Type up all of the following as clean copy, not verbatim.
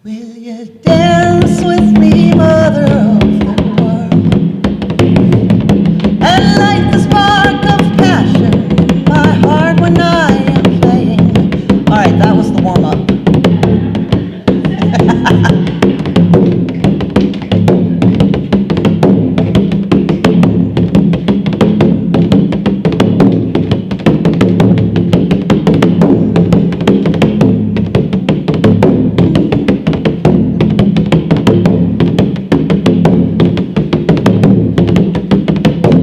Will you dance with me, mother of the world, and light the spark of passion in my heart when I am playing? All right, that was the warm-up.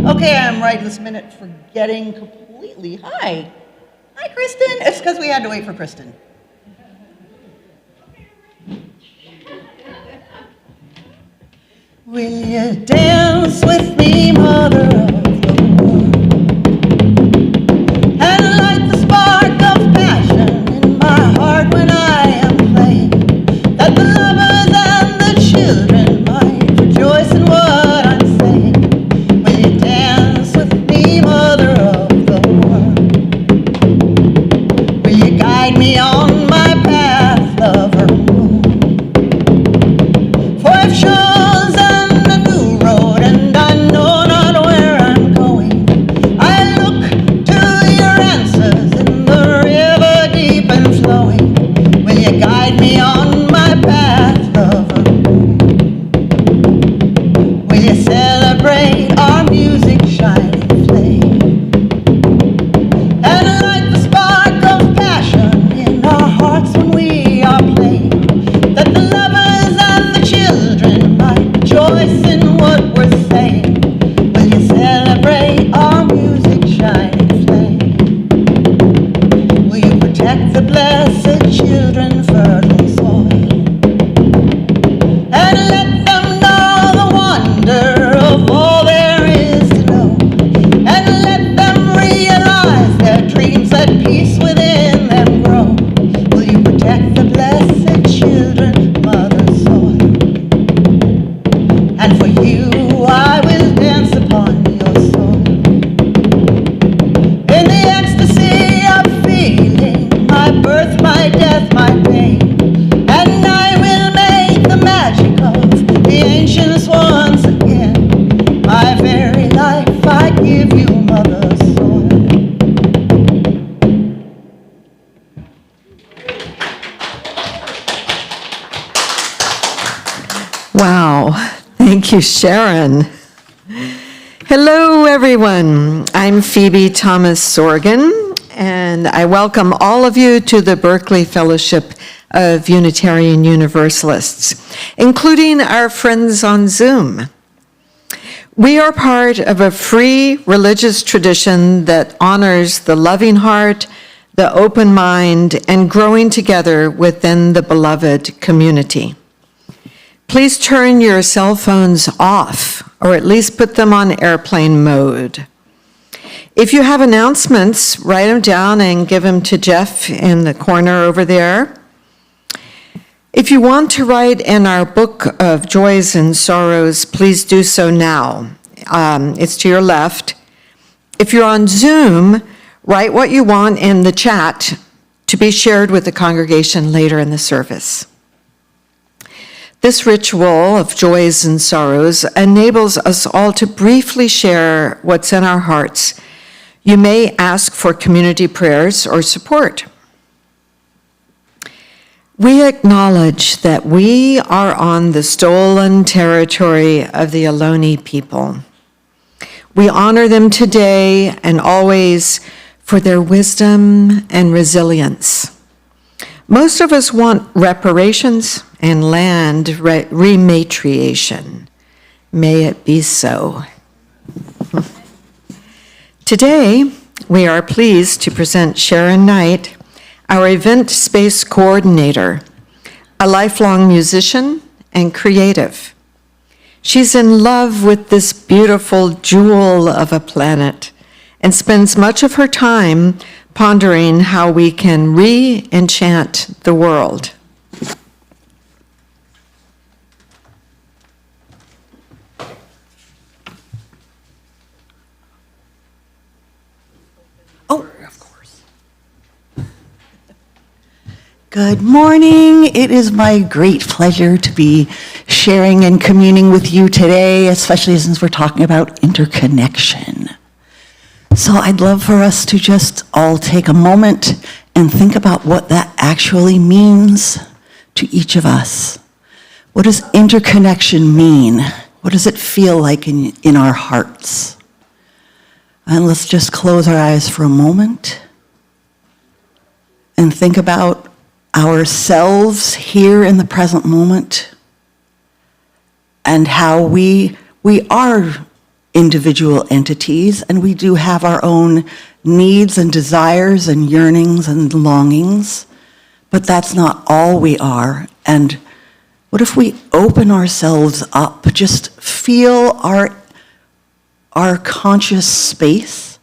Okay, I'm right this minute forgetting completely. Hi, Kristen. It's because we had to wait for Kristen. Will you dance with me, mother of the world, and light the spark of passion in my heart when I am playing, that the lovers and the children might rejoice in what I'm saying? Will you dance with me, mother of the world? Will you guide me on my path, lover moon? For I've chosen a new road and I know not where I'm going. I look to your answers in the river deep and flowing. Will you guide me on my path, lover moon? Will you celebrate our music shining flame, and light the spark of passion in our hearts when we are playing, that the lovers and the children might rejoice in what we're saying? Will you celebrate our music shining flame? Will you protect the blessed children, fertile soil, and let them know the wonder of all there is to know, and let them realize their dreams, let peace within them grow? Will you protect the blessed children, mother soil? And for you I will dance upon your soul, in the ecstasy of feeling my birth, my death, my pain, and I will make the magic of the ancients once again. My very life I give you, mother soil. Wow, thank you, Sharon. Hello, everyone. I'm Phoebe Thomas Sorgan, and I welcome all of you to the Berkeley Fellowship of Unitarian Universalists, including our friends on Zoom. We are part of a free religious tradition that honors the loving heart, the open mind, and growing together within the beloved community. Please turn your cell phones off, or at least put them on airplane mode. If you have announcements, write them down and give them to Jeff in the corner over there. If you want to write in our book of joys and sorrows, please do so now. It's to your left. If you're on Zoom, write what you want in the chat to be shared with the congregation later in the service. This ritual of joys and sorrows enables us all to briefly share what's in our hearts. You may ask for community prayers or support. We acknowledge that we are on the stolen territory of the Ohlone people. We honor them today and always for their wisdom and resilience. Most of us want reparations and land rematriation. May it be so. Today, we are pleased to present Sharon Knight, our event space coordinator, a lifelong musician and creative. She's in love with this beautiful jewel of a planet and spends much of her time pondering how we can re-enchant the world. Oh, of course. Good morning. It is my great pleasure to be sharing and communing with you today, especially since we're talking about interconnection. So I'd love for us to just all take a moment and think about what that actually means to each of us. What does interconnection mean? What does it feel like in our hearts? And let's just close our eyes for a moment and think about ourselves here in the present moment and how we are individual entities, and we do have our own needs and desires and yearnings and longings, but that's not all we are. And what if we open ourselves up, just feel our conscious space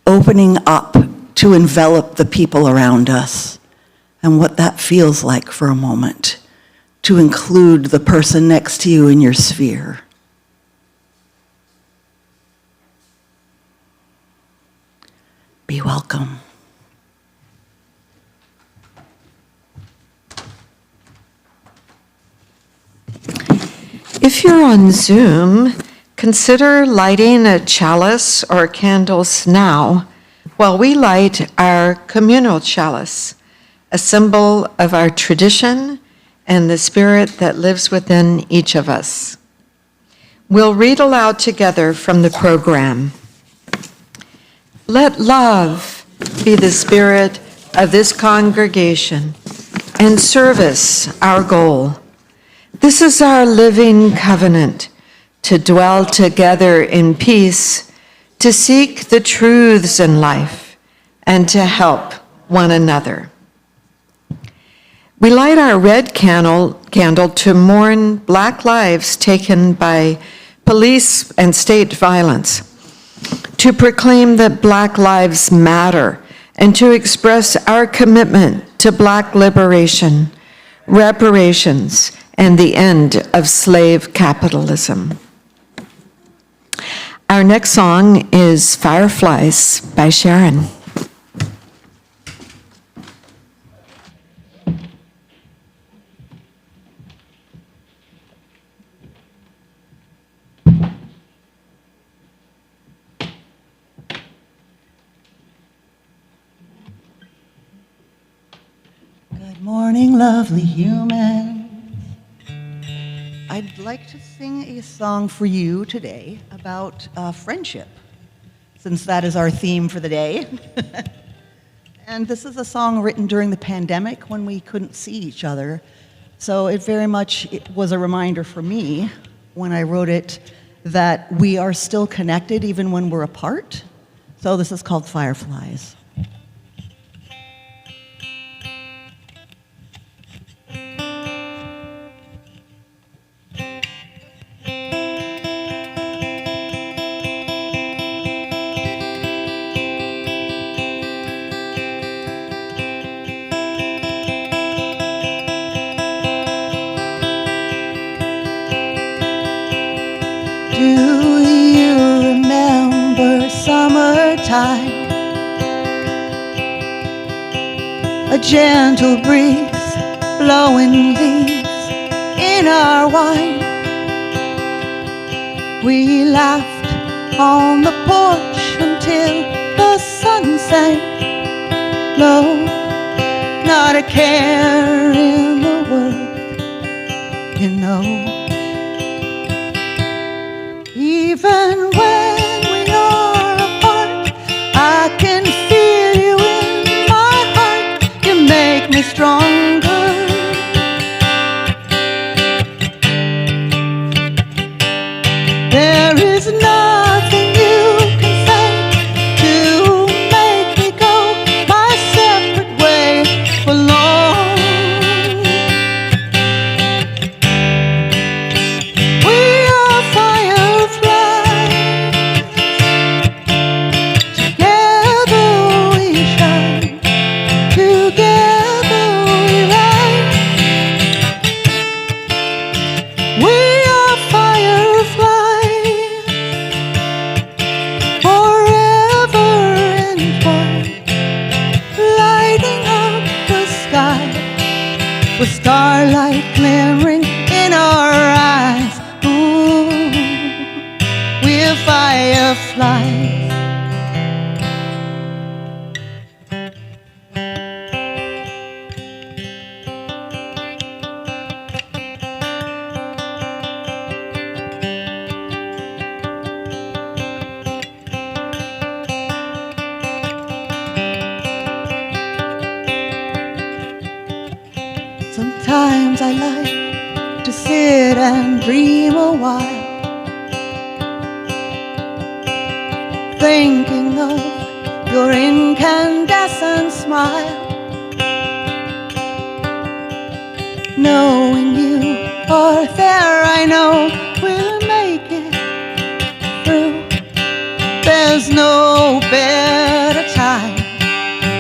opening up to envelop the people around us, and what that feels like for a moment, to include the person next to you in your sphere. Be welcome. If you're on Zoom, consider lighting a chalice or candles now while we light our communal chalice, a symbol of our tradition and the spirit that lives within each of us. We'll read aloud together from the program. Let love be the spirit of this congregation and service our goal. This is our living covenant, to dwell together in peace, to seek the truths in life, and to help one another. We light our red candle to mourn Black lives taken by police and state violence, to proclaim that Black lives matter, and to express our commitment to Black liberation, reparations, and the end of slave capitalism. Our next song is Fireflies by Sharon. Good morning, lovely humans. I'd like to sing a song for you today about friendship, since that is our theme for the day. And this is a song written during the pandemic when we couldn't see each other. So it was a reminder for me when I wrote it that we are still connected even when we're apart. So this is called Fireflies. Do you remember summertime? A gentle breeze blowing leaves in our wine. We laughed on the porch until the sun sank low. Not a care in the world, you know. Even when we are apart, I can feel you in my heart. You make me stronger. There is nothing you can say to make me go my separate way for long. We are fireflies, together we shine, together we with starlight glimmering in our eyes. Ooh, we're fireflies. Sometimes I like to sit and dream a while, thinking of your incandescent smile, knowing you are there. I know we'll make it through. There's no better time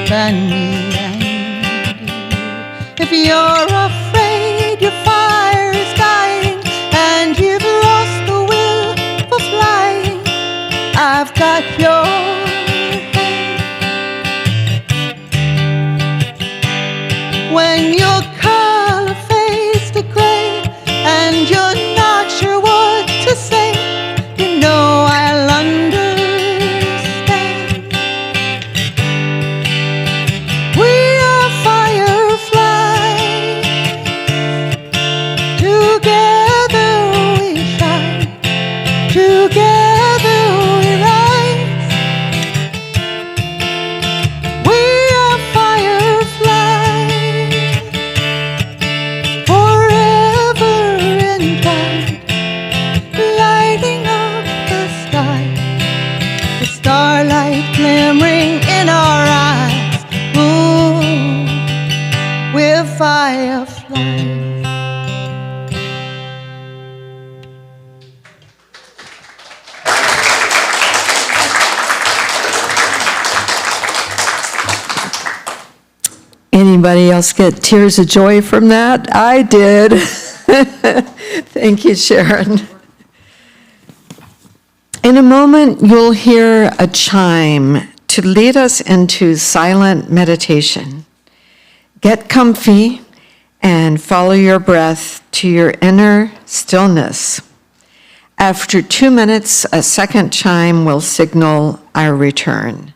than me and you. If you're afraid your fire is dying and you've lost the will for flying, I've got your hand. When your color fades to gray and you're not sure what to say, you know I'll understand. We are fireflies, together we shine, together we rise. We are fireflies, forever entwined, lighting up the sky, the starlight glimmering in our eyes. Ooh, we're fireflies. Anybody else get tears of joy from that? I did. Thank you, Sharon. In a moment, you'll hear a chime to lead us into silent meditation. Get comfy and follow your breath to your inner stillness. After 2 minutes, a second chime will signal our return.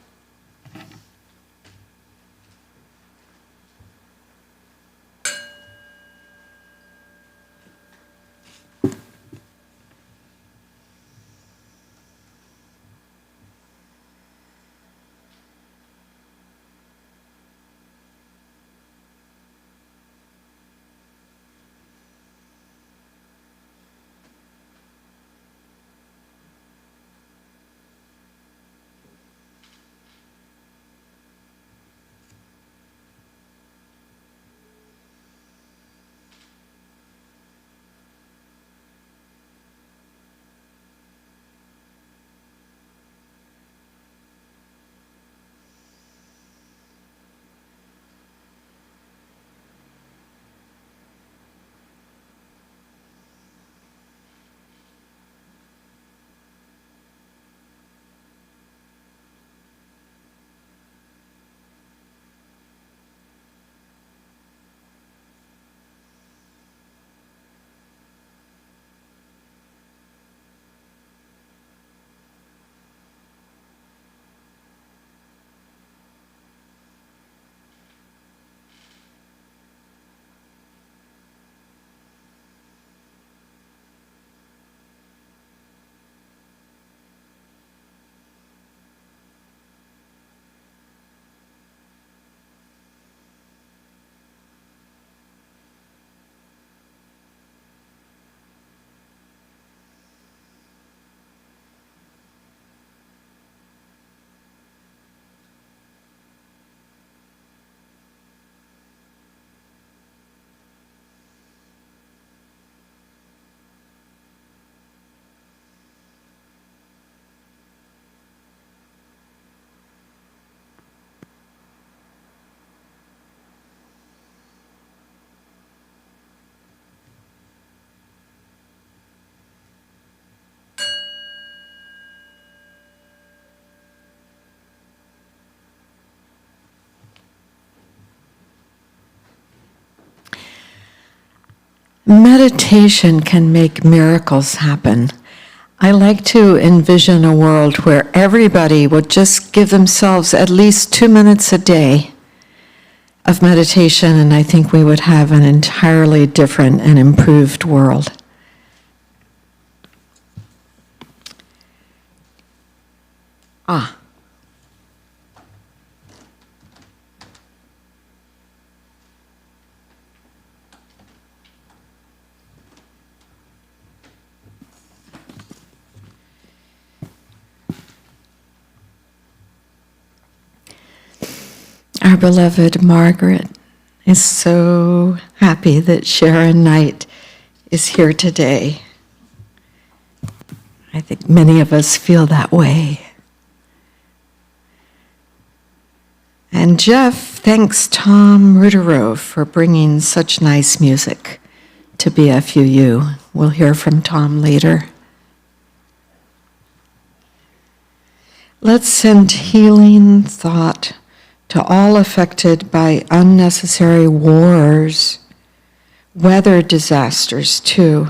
Meditation can make miracles happen. I like to envision a world where everybody would just give themselves at least 2 minutes a day of meditation, and I think we would have an entirely different and improved world. Our beloved Margaret is so happy that Sharon Knight is here today. I think many of us feel that way. And Jeff thanks Tom Rudderow for bringing such nice music to BFUU. We'll hear from Tom later. Let's send healing thought to all affected by unnecessary wars, weather disasters too.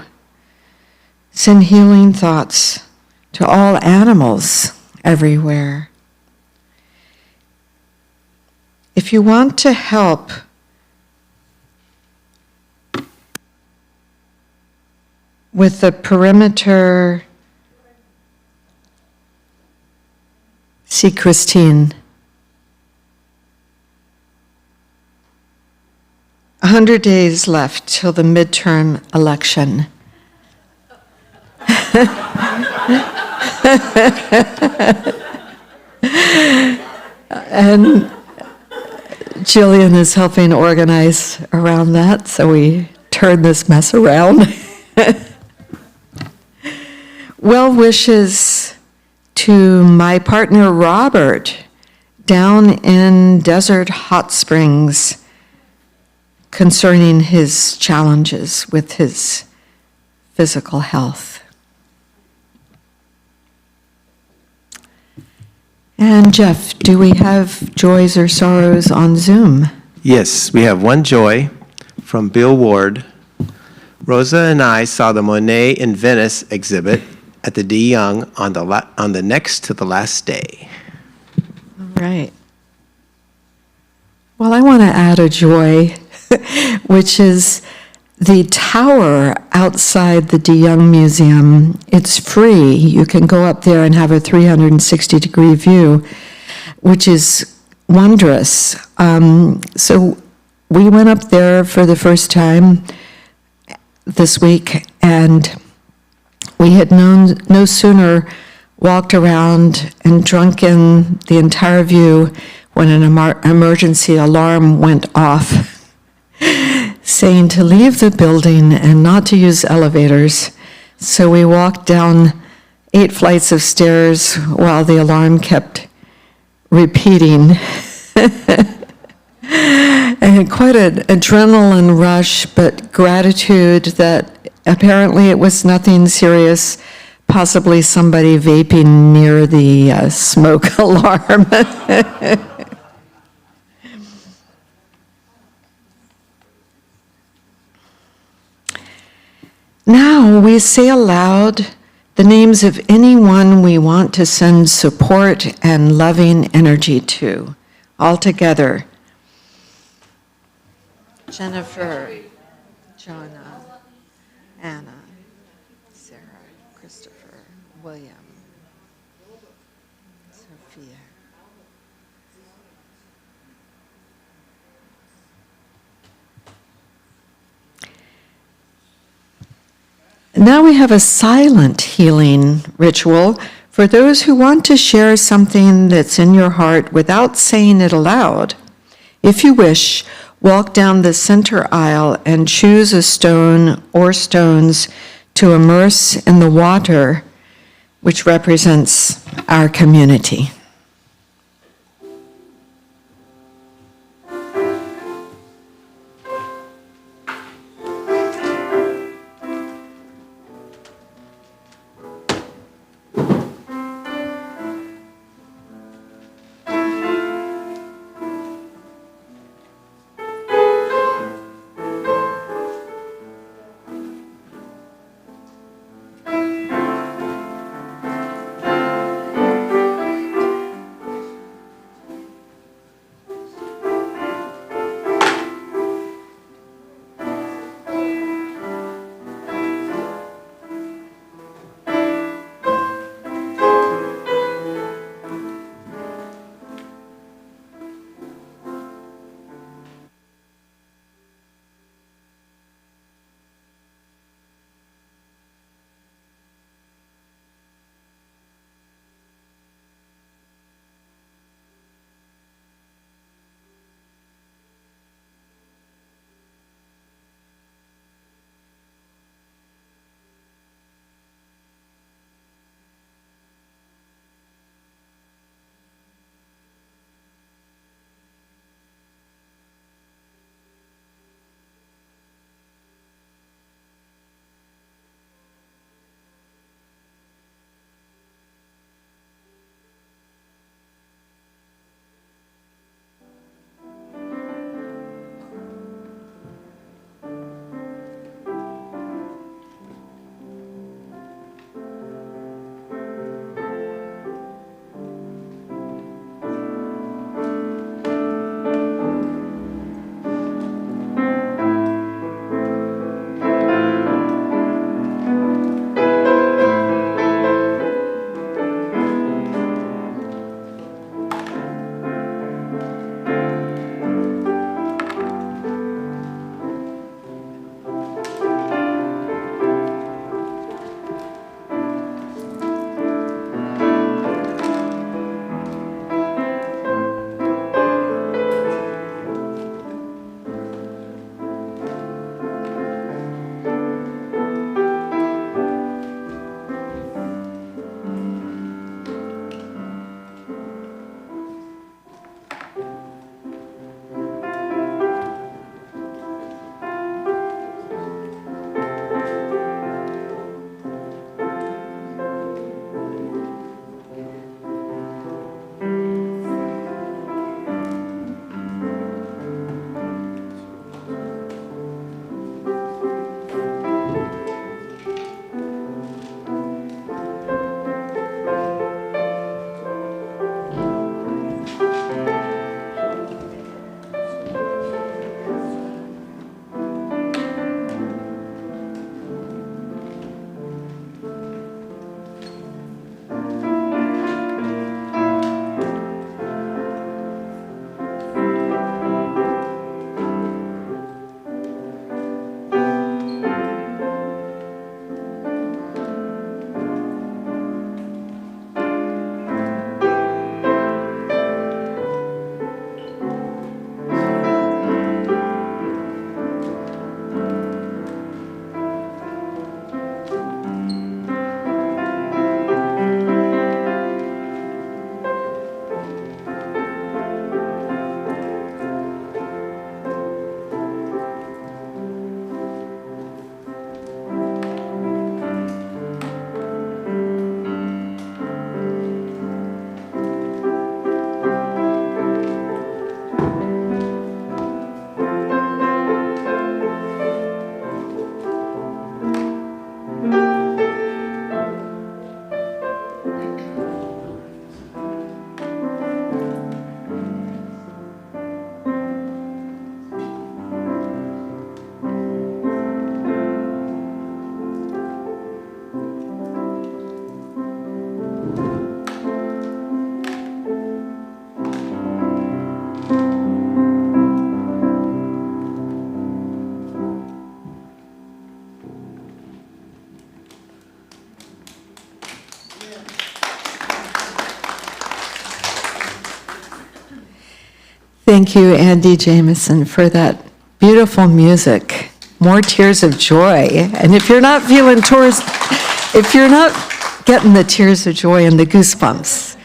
Send healing thoughts to all animals everywhere. If you want to help with the perimeter, see Christine. 100 days left till the midterm election. And Jillian is helping organize around that, so we turn this mess around. Well wishes to my partner Robert down in Desert Hot Springs concerning his challenges with his physical health. And Jeff, do we have joys or sorrows on Zoom? Yes, we have one joy from Bill Ward. Rosa and I saw the Monet in Venice exhibit at the De Young on the next to the last day. All right. Well, I want to add a joy, which is the tower outside the De Young Museum. It's free. You can go up there and have a 360-degree view, which is wondrous. So we went up there for the first time this week, and we had no sooner walked around and drunk in the entire view when an emergency alarm went off, saying to leave the building and not to use elevators. So we walked down 8 flights of stairs while the alarm kept repeating. And quite an adrenaline rush, but gratitude that apparently it was nothing serious, possibly somebody vaping near the smoke alarm. Now we say aloud the names of anyone we want to send support and loving energy to, all together. Jennifer, Jonna, Anna, Sarah, Christopher, William, Sophia. Now we have a silent healing ritual for those who want to share something that's in your heart without saying it aloud. If you wish, walk down the center aisle and choose a stone or stones to immerse in the water, which represents our community. Thank you, Andy Jameson, for that beautiful music. More tears of joy. And if you're not feeling if you're not getting the tears of joy and the goosebumps,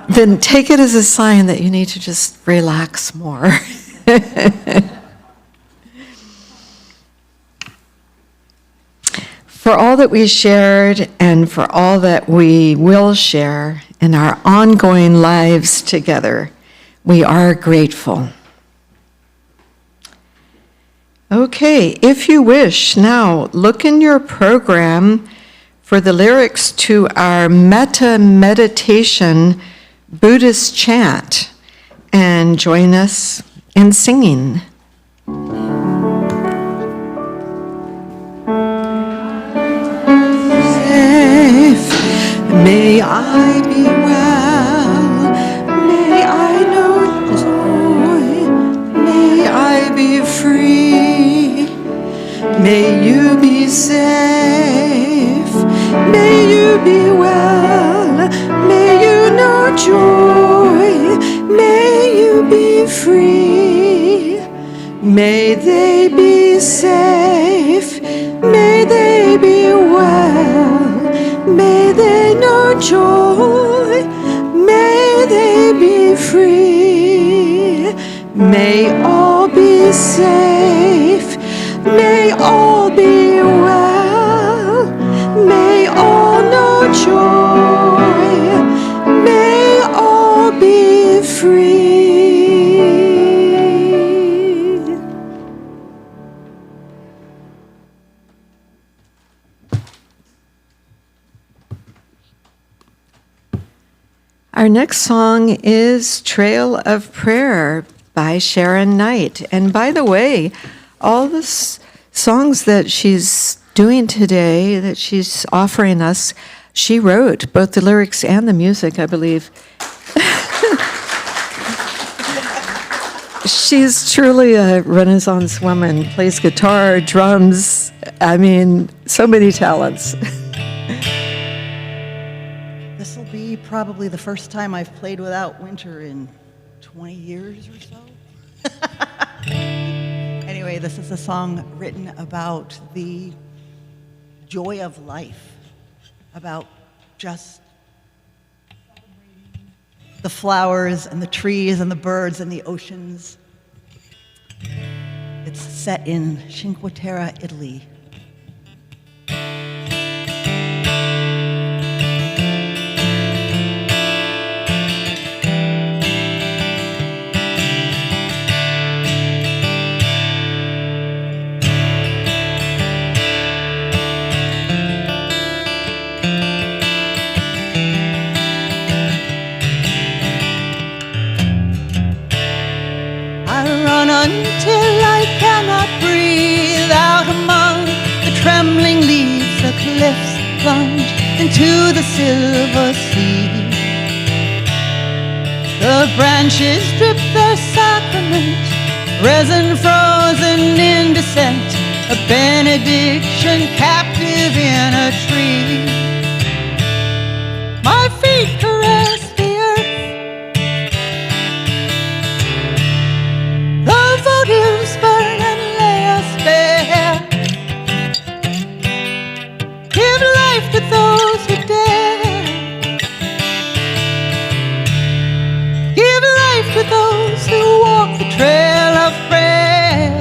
then take it as a sign that you need to just relax more. For all that we shared and for all that we will share in our ongoing lives together, we are grateful. Okay, if you wish, now look in your program for the lyrics to our metta meditation Buddhist chant and join us in singing. May I be well, may I know joy, may I be free, may you be safe, may you be well, may you know joy, may you be free, may they be safe, may they be well. May they know joy, may they be free, may all be safe, may all be well, may all know joy, may all be free. Our next song is Trail of Prayer by Sharon Knight. And by the way, all the songs that she's doing today, that she's offering us, she wrote both the lyrics and the music, I believe. She's truly a Renaissance woman, plays guitar, drums, I mean, so many talents. This will be probably the first time I've played without Winter in 20 years or so. Anyway, this is a song written about the joy of life, about just the flowers and the trees and the birds and the oceans. It's set in Cinque Terre, Italy. Until I cannot breathe out among the trembling leaves, the cliffs plunge into the silver sea. The branches drip their sacrament, resin frozen in descent, a benediction captive in a tree. My feet caress the earth, votives burn and lay us bare. Give life to those who dare. Give life to those who walk the trail of prayer.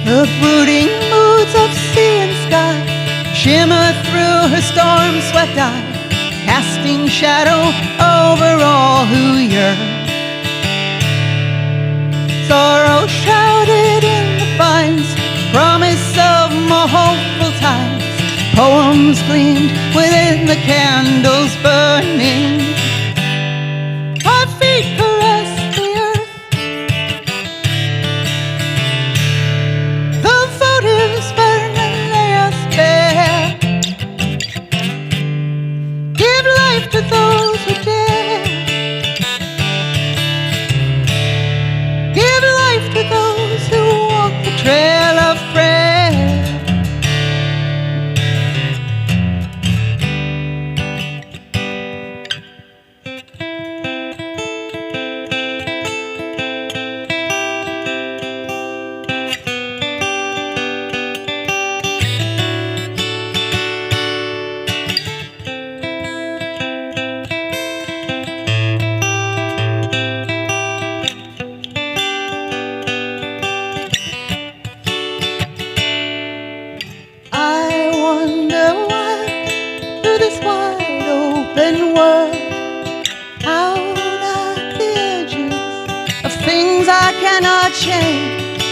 The brooding moods of sea and sky shimmer through her storm-swept eye, casting shadow over all who yearn. Sorrow shrouded in the vines, promise of more hopeful times. Poems gleamed within the candles burning. My feet caress the earth, the votives burn and lay us bare. Give life to those who dare. change.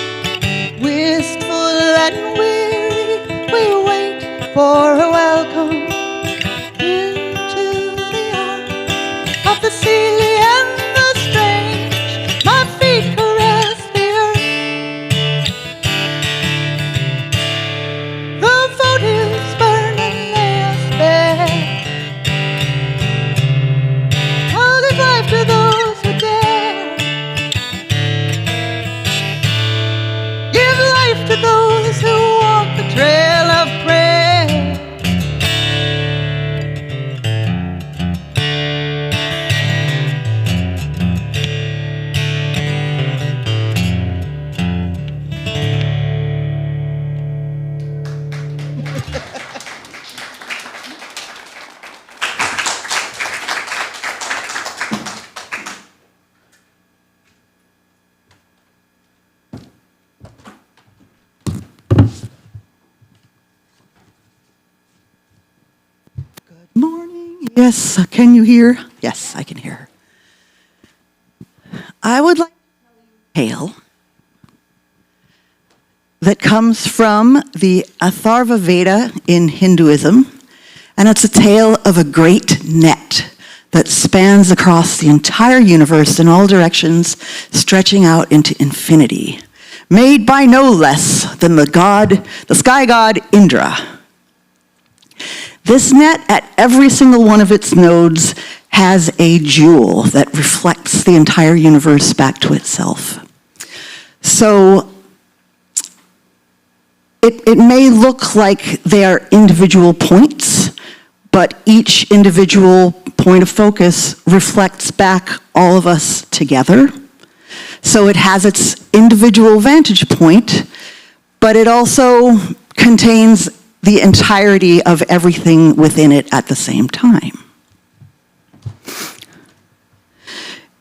Wistful and weary, we wait for a welcome into the arms of the sea and the strange. My feet caress the earth. The votives burn and lay us bare. I'll give life to those who dare. Give life to those who walk the trail of prayer. Morning. Yes, can you hear? Yes, I can hear. I would like to tell you a tale that comes from the Atharva Veda in Hinduism, and it's a tale of a great net that spans across the entire universe in all directions, stretching out into infinity, made by no less than the sky god Indra. This net, at every single one of its nodes, has a jewel that reflects the entire universe back to itself. So it may look like they are individual points, but each individual point of focus reflects back all of us together. So it has its individual vantage point, but it also contains the entirety of everything within it at the same time.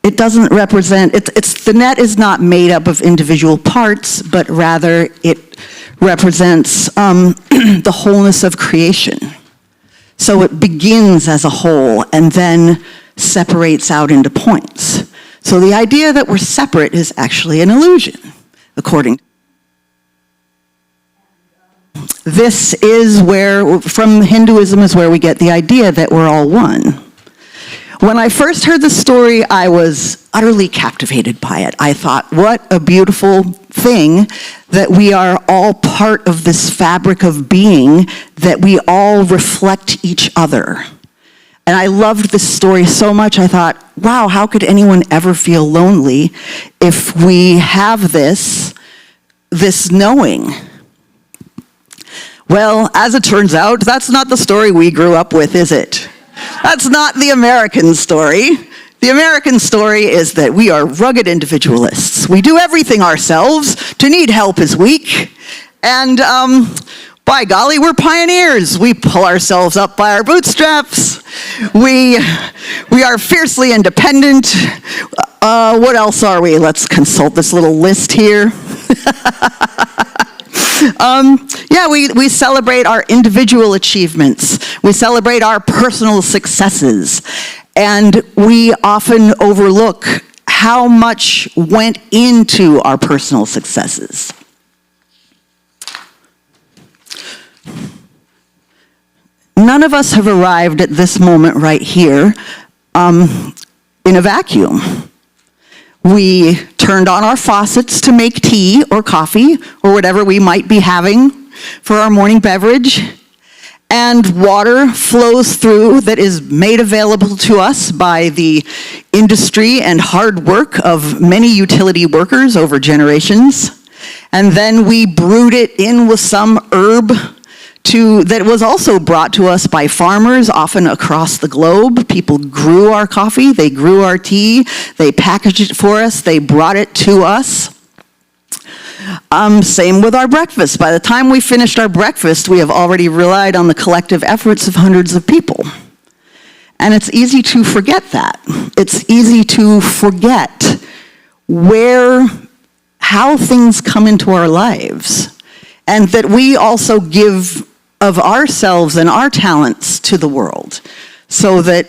It doesn't represent, the net is not made up of individual parts, but rather it represents the wholeness of creation. So it begins as a whole and then separates out into points. So the idea that we're separate is actually an illusion, according to this is where, from Hinduism, is where we get the idea that we're all one. When I first heard the story, I was utterly captivated by it. I thought, what a beautiful thing that we are all part of this fabric of being, that we all reflect each other. And I loved this story so much, I thought, wow, how could anyone ever feel lonely if we have this knowing? Well, as it turns out, that's not the story we grew up with, is it? That's not the American story. The American story is that we are rugged individualists. We do everything ourselves. To need help is weak. And by golly, we're pioneers. We pull ourselves up by our bootstraps. We are fiercely independent. What else are we? Let's consult this little list here. We celebrate our individual achievements. We celebrate our personal successes. And we often overlook how much went into our personal successes. None of us have arrived at this moment right here in a vacuum. We turned on our faucets to make tea or coffee or whatever we might be having for our morning beverage. And water flows through that is made available to us by the industry and hard work of many utility workers over generations. And then we brewed it in with some herb that was also brought to us by farmers, often across the globe. People grew our coffee, they grew our tea, they packaged it for us, they brought it to us. Same with our breakfast. By the time we finished our breakfast, we have already relied on the collective efforts of hundreds of people. And it's easy to forget that. It's easy to forget how things come into our lives, and that we also give of ourselves and our talents to the world so that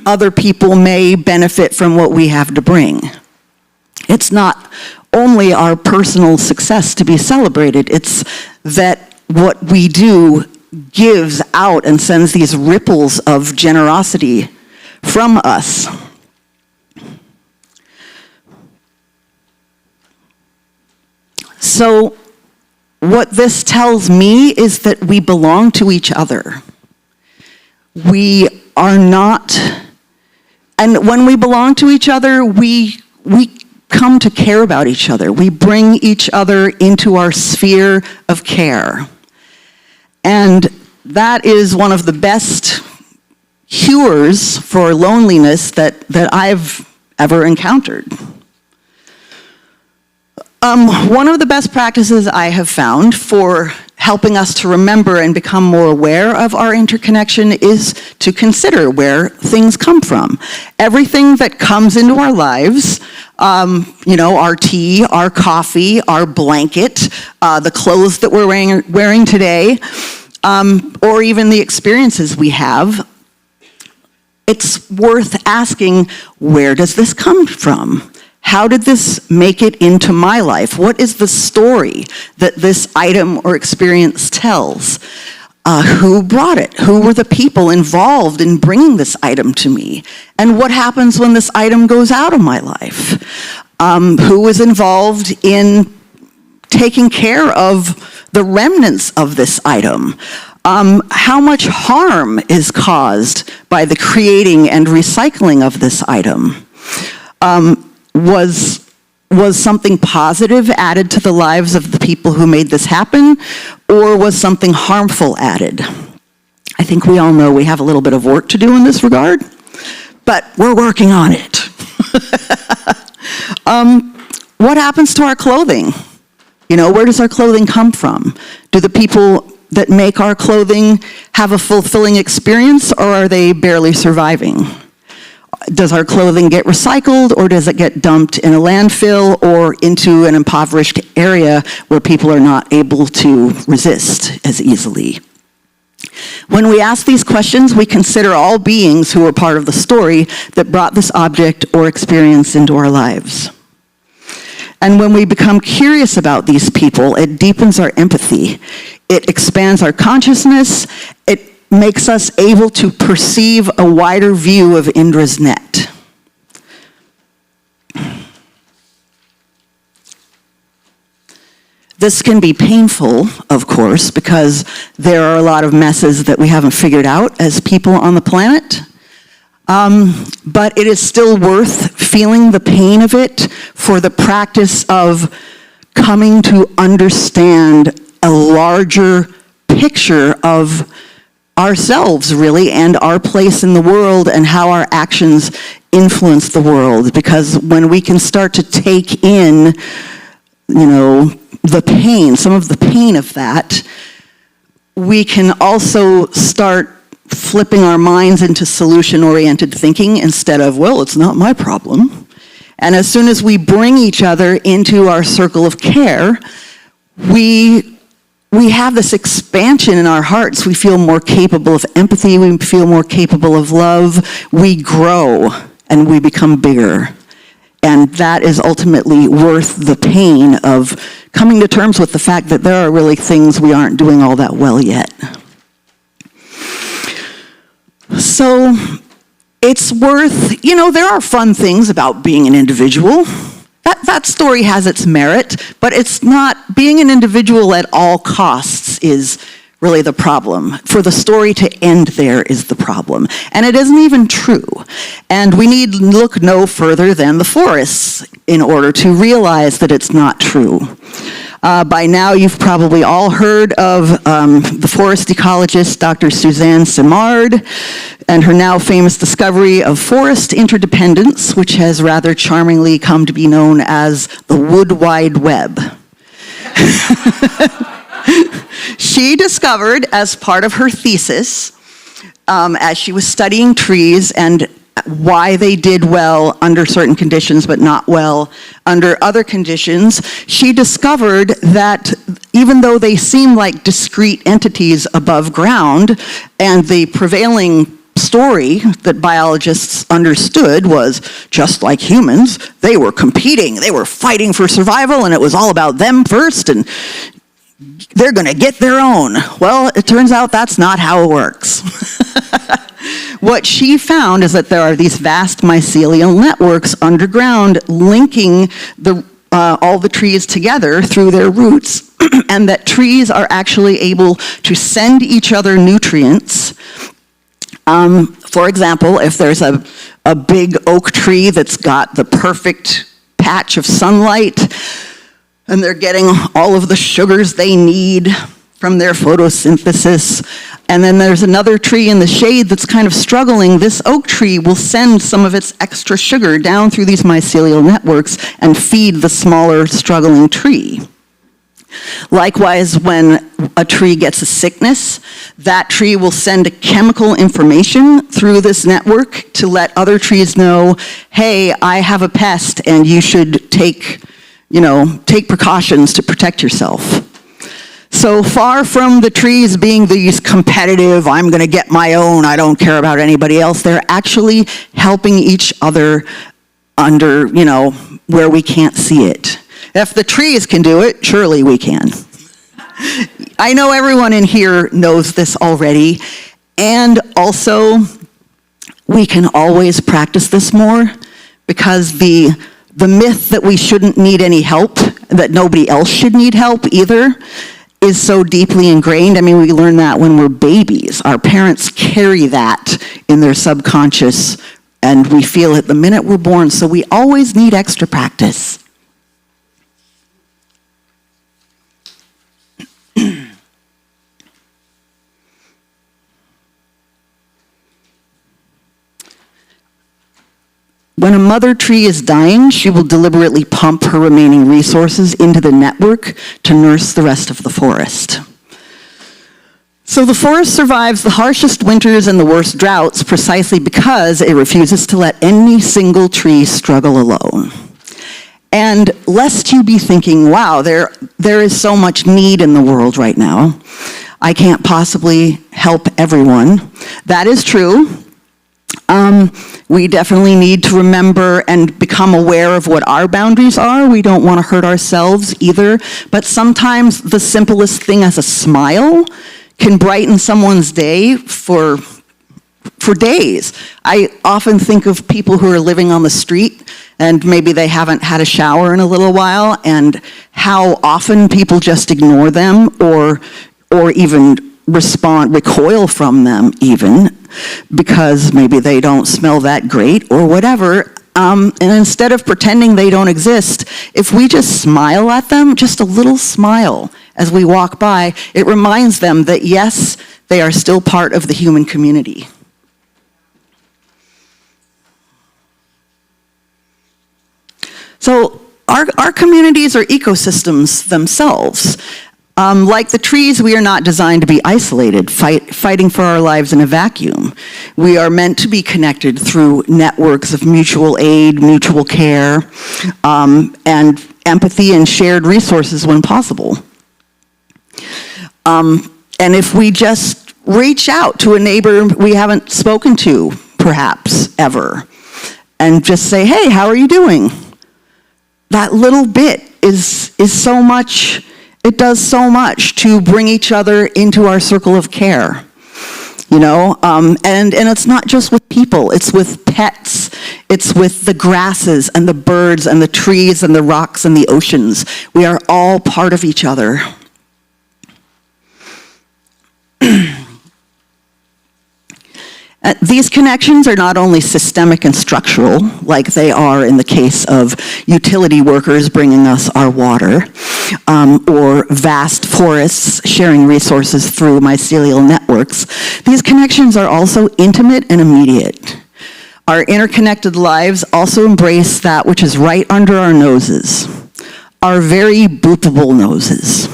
other people may benefit from what we have to bring. It's not only our personal success to be celebrated. It's that what we do gives out and sends these ripples of generosity from us. So what this tells me is that we belong to each other. We are not, and when we belong to each other, we come to care about each other. We bring each other into our sphere of care. And that is one of the best cures for loneliness that I've ever encountered. One of the best practices I have found for helping us to remember and become more aware of our interconnection is to consider where things come from. Everything that comes into our lives, our tea, our coffee, our blanket, the clothes that we're wearing today, or even the experiences we have, it's worth asking, where does this come from? How did this make it into my life? What is the story that this item or experience tells? Who brought it? Who were the people involved in bringing this item to me? And what happens when this item goes out of my life? Who was involved in taking care of the remnants of this item? How much harm is caused by the creating and recycling of this item? Was something positive added to the lives of the people who made this happen, or was something harmful added? I think we all know we have a little bit of work to do in this regard, but we're working on it. What happens to our clothing? Where does our clothing come from? Do the people that make our clothing have a fulfilling experience, or are they barely surviving? Does our clothing get recycled, or does it get dumped in a landfill or into an impoverished area where people are not able to resist as easily? When we ask these questions, we consider all beings who are part of the story that brought this object or experience into our lives. And when we become curious about these people, it deepens our empathy. It expands our consciousness. It makes us able to perceive a wider view of Indra's net. This can be painful, of course, because there are a lot of messes that we haven't figured out as people on the planet. But it is still worth feeling the pain of it for the practice of coming to understand a larger picture of ourselves, really, and our place in the world and how our actions influence the world. Because when we can start to take in, the pain, some of the pain of that, we can also start flipping our minds into solution-oriented thinking instead of, well, it's not my problem. And as soon as we bring each other into our circle of care, we have this expansion in our hearts. We feel more capable of empathy. We feel more capable of love. We grow and we become bigger. And that is ultimately worth the pain of coming to terms with the fact that there are really things we aren't doing all that well yet. So it's worth, there are fun things about being an individual. That story has its merit, but it's not, being an individual at all costs is really the problem. For the story to end there is the problem. And it isn't even true. And we need look no further than the forests in order to realize that it's not true. By now, you've probably all heard of the forest ecologist, Dr. Suzanne Simard, and her now famous discovery of forest interdependence, which has rather charmingly come to be known as the Wood Wide Web. She discovered, as part of her thesis, as she was studying trees and why they did well under certain conditions but not well under other conditions, she discovered that even though they seem like discrete entities above ground and the prevailing story that biologists understood was just like humans, they were competing, they were fighting for survival, and it was all about them first, and they're going to get their own. Well, it turns out that's not how it works. What she found is that there are these vast mycelial networks underground linking all the trees together through their roots, and that trees are actually able to send each other nutrients. For example, if there's a big oak tree that's got the perfect patch of sunlight, and they're getting all of the sugars they need from their photosynthesis, and then there's another tree in the shade that's kind of struggling, this oak tree will send some of its extra sugar down through these mycelial networks and feed the smaller, struggling tree. Likewise, when a tree gets a sickness, that tree will send a chemical information through this network to let other trees know, hey, I have a pest and you should take precautions to protect yourself. So far from the trees being these competitive, I'm going to get my own, I don't care about anybody else, they're actually helping each other under, where we can't see it. If the trees can do it, surely we can. I know everyone in here knows this already, and also we can always practice this more, because the myth that we shouldn't need any help, that nobody else should need help either, is so deeply ingrained. I mean, we learn that when we're babies. Our parents carry that in their subconscious, and we feel it the minute we're born, so we always need extra practice. When a mother tree is dying, she will deliberately pump her remaining resources into the network to nurse the rest of the forest. So the forest survives the harshest winters and the worst droughts precisely because it refuses to let any single tree struggle alone. And lest you be thinking, wow, there is so much need in the world right now, I can't possibly help everyone. That is true. We definitely need to remember and become aware of what our boundaries are. We don't want to hurt ourselves either. But sometimes the simplest thing as a smile can brighten someone's day for days. I often think of people who are living on the street and maybe they haven't had a shower in a little while, and how often people just ignore them or even recoil from them even, because maybe they don't smell that great or whatever. And instead of pretending they don't exist, if we just smile at them, just a little smile as we walk by, it reminds them that yes, they are still part of the human community. So our communities are ecosystems themselves. Like the trees, we are not designed to be isolated, fighting for our lives in a vacuum. We are meant to be connected through networks of mutual aid, mutual care, and empathy and shared resources when possible. And if we just reach out to a neighbor we haven't spoken to, perhaps, ever, and just say, hey, how are you doing? That little bit is so much. It does so much to bring each other into our circle of care, and it's not just with people, it's with pets, it's with the grasses and the birds and the trees and the rocks and the oceans. We are all part of each other. These connections are not only systemic and structural, like they are in the case of utility workers bringing us our water, or vast forests sharing resources through mycelial networks. These connections are also intimate and immediate. Our interconnected lives also embrace that which is right under our noses, our very boopable noses.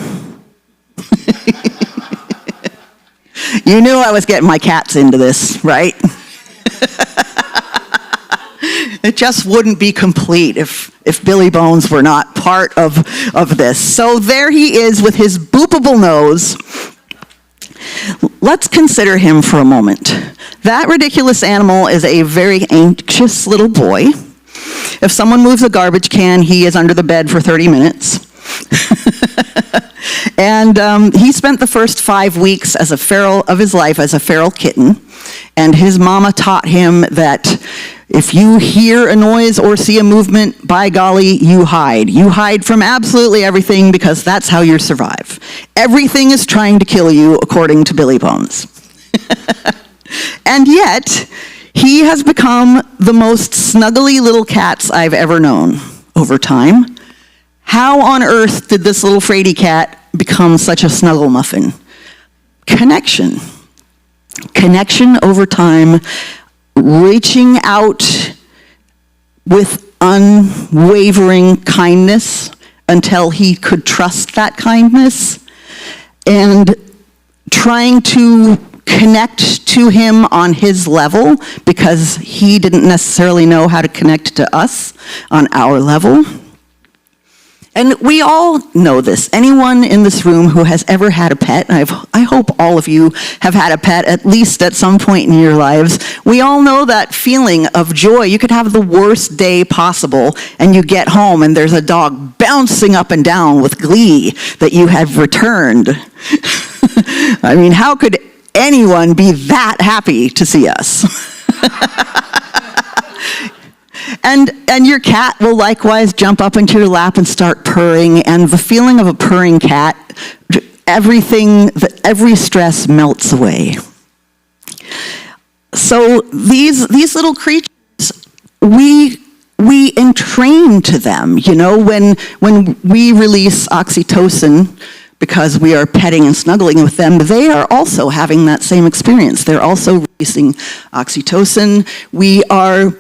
You knew I was getting my cats into this, right? It just wouldn't be complete if Billy Bones were not part of this. So there he is with his boopable nose. Let's consider him for a moment. That ridiculous animal is a very anxious little boy. If someone moves a garbage can, he is under the bed for 30 minutes. And he spent the first 5 weeks as of his life as a feral kitten. And his mama taught him that if you hear a noise or see a movement, by golly, you hide. You hide from absolutely everything because that's how you survive. Everything is trying to kill you, according to Billy Bones. And yet, he has become the most snuggly little cats I've ever known over time. How on earth did this little fraidy cat become such a snuggle muffin? Connection. Connection over time, reaching out with unwavering kindness until he could trust that kindness, and trying to connect to him on his level because he didn't necessarily know how to connect to us on our level. And we all know this. Anyone in this room who has ever had a pet, and I hope all of you have had a pet at least at some point in your lives, we all know that feeling of joy. You could have the worst day possible, and you get home, and there's a dog bouncing up and down with glee that you have returned. I mean, how could anyone be that happy to see us? And your cat will likewise jump up into your lap and start purring, and the feeling of a purring cat, every stress melts away. So these little creatures, we entrain to them. You know, when we release oxytocin because we are petting and snuggling with them, they are also having that same experience. They're also releasing oxytocin. We are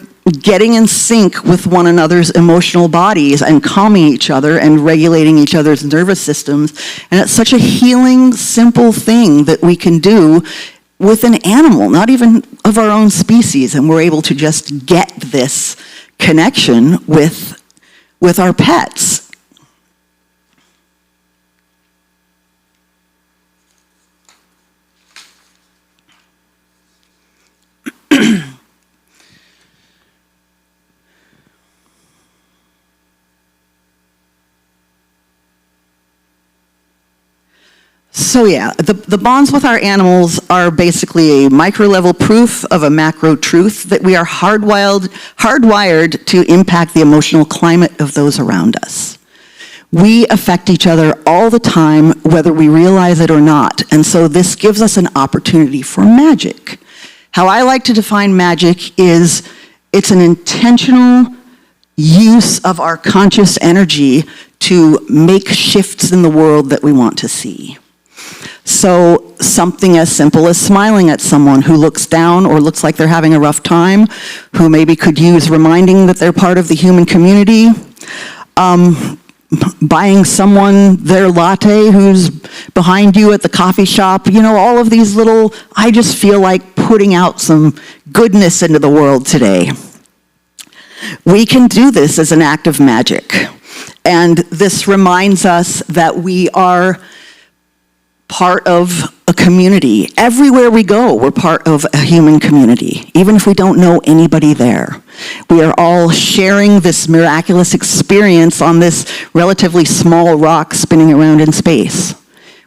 getting in sync with one another's emotional bodies and calming each other and regulating each other's nervous systems. And it's such a healing, simple thing that we can do with an animal, not even of our own species, and we're able to just get this connection with our pets. So yeah, the bonds with our animals are basically a micro-level proof of a macro truth that we are hardwired to impact the emotional climate of those around us. We affect each other all the time, whether we realize it or not, and so this gives us an opportunity for magic. How I like to define magic is it's an intentional use of our conscious energy to make shifts in the world that we want to see. So something as simple as smiling at someone who looks down or looks like they're having a rough time, who maybe could use reminding that they're part of the human community, buying someone their latte who's behind you at the coffee shop, you know, all of these little, I just feel like putting out some goodness into the world today. We can do this as an act of magic. And this reminds us that we are part of a community. Everywhere we go, we're part of a human community, even if we don't know anybody there. We are all sharing this miraculous experience on this relatively small rock spinning around in space.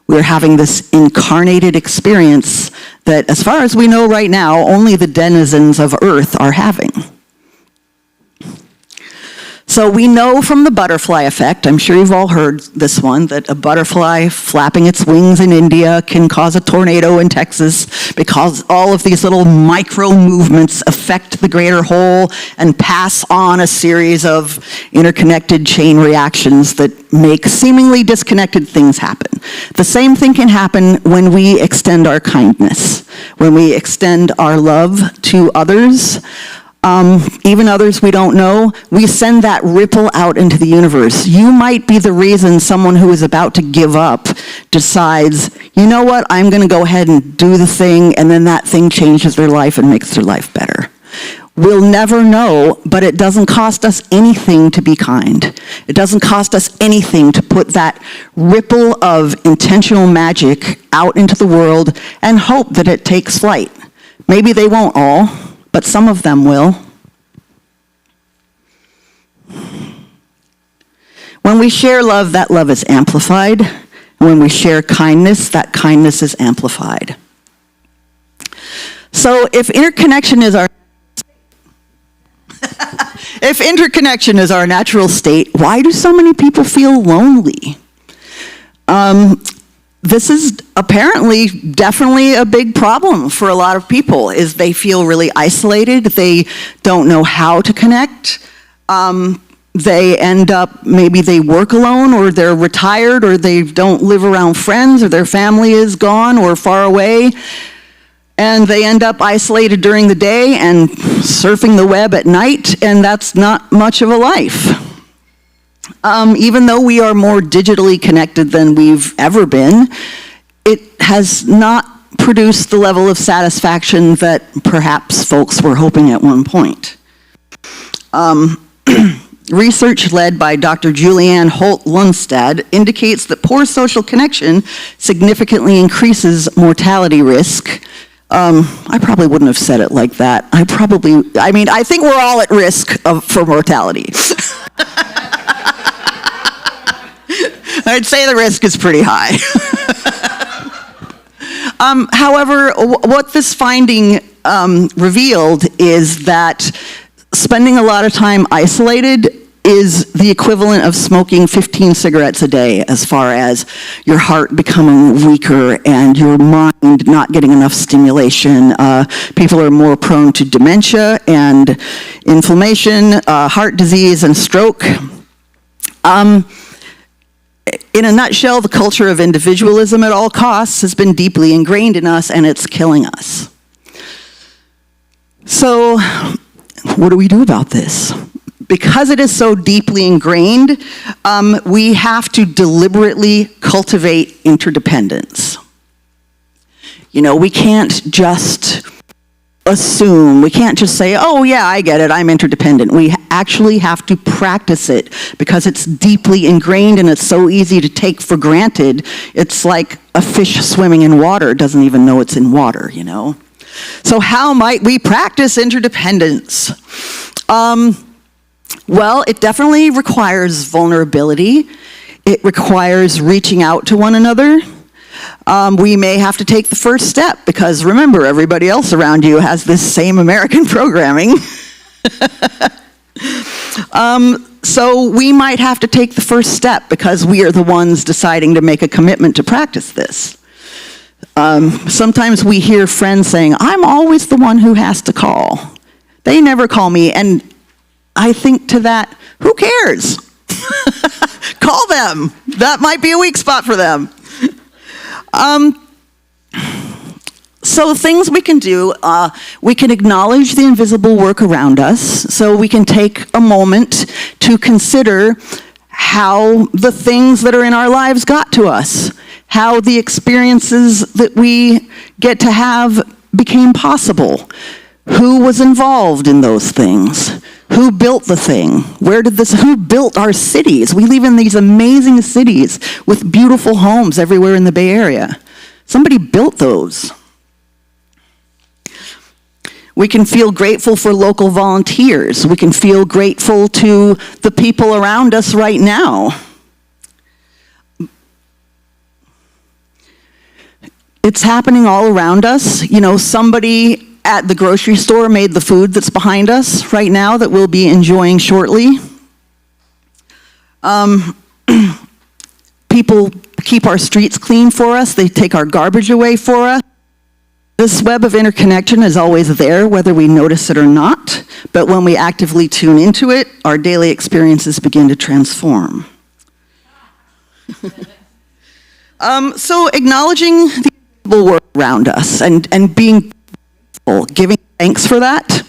We're having this incarnated experience that, as far as we know right now, only the denizens of Earth are having. So we know from the butterfly effect, I'm sure you've all heard this one, that a butterfly flapping its wings in India can cause a tornado in Texas because all of these little micro movements affect the greater whole and pass on a series of interconnected chain reactions that make seemingly disconnected things happen. The same thing can happen when we extend our kindness, when we extend our love to others. Even others we don't know, we send that ripple out into the universe. You might be the reason someone who is about to give up decides, you know what, I'm going to go ahead and do the thing, and then that thing changes their life and makes their life better. We'll never know, but it doesn't cost us anything to be kind. It doesn't cost us anything to put that ripple of intentional magic out into the world and hope that it takes flight. Maybe they won't all, but some of them will. When we share love, that love is amplified. When we share kindness, that kindness is amplified. So if interconnection is our natural state, why do so many people feel lonely? This is apparently definitely a big problem for a lot of people, is they feel really isolated. They don't know how to connect. They end up, maybe they work alone, or they're retired, or they don't live around friends, or their family is gone or far away. And they end up isolated during the day and surfing the web at night, and that's not much of a life. Even though we are more digitally connected than we've ever been, it has not produced the level of satisfaction that perhaps folks were hoping at one point. Research led by Dr. Julianne Holt-Lundstad indicates that poor social connection significantly increases mortality risk. I probably wouldn't have said it like that. I think we're all at risk for mortality. I'd say the risk is pretty high. However, what this finding revealed is that spending a lot of time isolated is the equivalent of smoking 15 cigarettes a day, as far as your heart becoming weaker and your mind not getting enough stimulation. People are more prone to dementia and inflammation, heart disease, and stroke. In a nutshell, the culture of individualism at all costs has been deeply ingrained in us, and it's killing us. So, what do we do about this? Because it is so deeply ingrained, we have to deliberately cultivate interdependence. You know, we can't just assume, we can't just say, oh yeah, I get it, I'm interdependent. We actually have to practice it because it's deeply ingrained and it's so easy to take for granted. It's like a fish swimming in water doesn't even know it's in water, you know? So how might we practice interdependence? Well, it definitely requires vulnerability. It requires reaching out to one another. We may have to take the first step because remember, everybody else around you has this same American programming. So we might have to take the first step because we are the ones deciding to make a commitment to practice this. Sometimes we hear friends saying, I'm always the one who has to call. They never call me, and I think to that, who cares? Call them. That might be a weak spot for them. So things we can do, we can acknowledge the invisible work around us, so we can take a moment to consider how the things that are in our lives got to us, how the experiences that we get to have became possible, who was involved in those things, who built the thing, who built our cities. We live in these amazing cities with beautiful homes everywhere in the Bay Area. Somebody built those. We can feel grateful for local volunteers. We can feel grateful to the people around us right now. It's happening all around us. You know, somebody at the grocery store made the food that's behind us right now that we'll be enjoying shortly. People keep our streets clean for us. They take our garbage away for us. This web of interconnection is always there, whether we notice it or not. But when we actively tune into it, our daily experiences begin to transform. So acknowledging the invisible world around us and being grateful, giving thanks for that.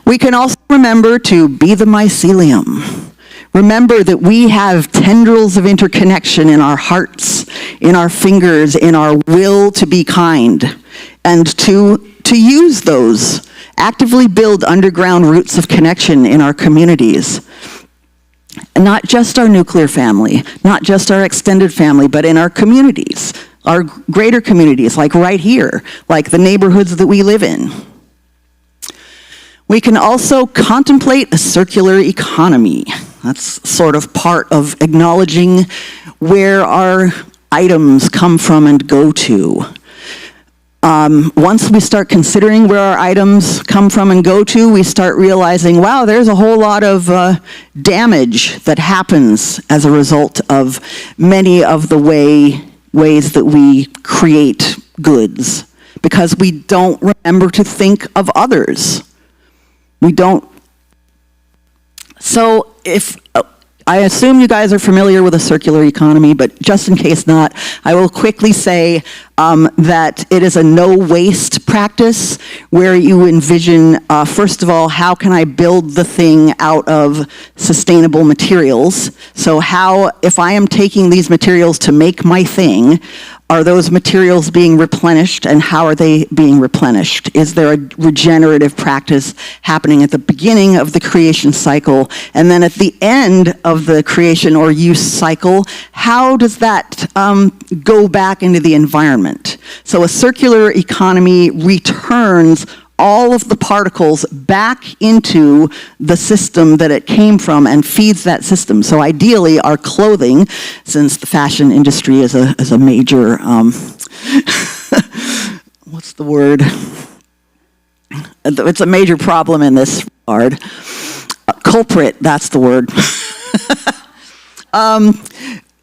We can also remember to be the mycelium. Remember that we have tendrils of interconnection in our hearts, in our fingers, in our will to be kind, and to to use those, actively build underground roots of connection in our communities. And not just our nuclear family, not just our extended family, but in our communities, our greater communities, like right here, like the neighborhoods that we live in. We can also contemplate a circular economy. That's sort of part of acknowledging where our items come from and go to. Once we start considering where our items come from and go to, we start realizing, wow, there's a whole lot of damage that happens as a result of many of the ways that we create goods, because we don't remember to think of others. We don't. So I assume you guys are familiar with a circular economy, but just in case not, I will quickly say that it is a no-waste practice where you envision, first of all, how can I build the thing out of sustainable materials? So how, if I am taking these materials to make my thing, are those materials being replenished, and how are they being replenished? Is there a regenerative practice happening at the beginning of the creation cycle? And then at the end of the creation or use cycle, how does that go back into the environment? So a circular economy returns all of the particles back into the system that it came from and feeds that system. So ideally, our clothing, since the fashion industry is a major, what's the word? It's a major problem in this regard. Culprit, that's the word.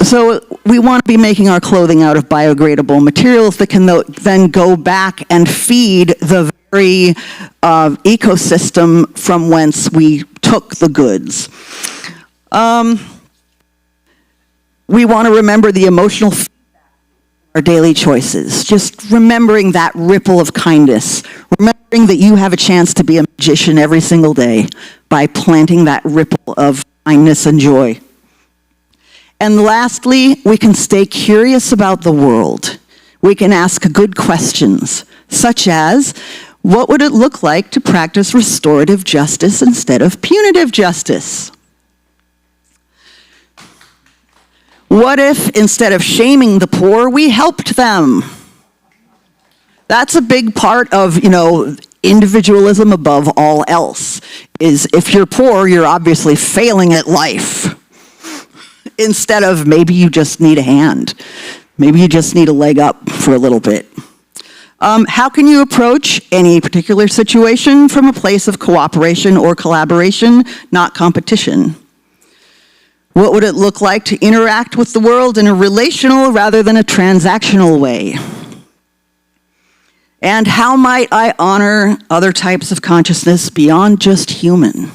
So we want to be making our clothing out of biodegradable materials that can then go back and feed the very ecosystem from whence we took the goods. We want to remember the emotional feedback of our daily choices. Just remembering that ripple of kindness. Remembering that you have a chance to be a magician every single day by planting that ripple of kindness and joy. And lastly, we can stay curious about the world. We can ask good questions, such as, what would it look like to practice restorative justice instead of punitive justice? What if, instead of shaming the poor, we helped them? That's a big part of, individualism above all else, is if you're poor, you're obviously failing at life. Instead of maybe you just need a hand. Maybe you just need a leg up for a little bit. How can you approach any particular situation from a place of cooperation or collaboration, not competition? What would it look like to interact with the world in a relational rather than a transactional way? And how might I honor other types of consciousness beyond just human?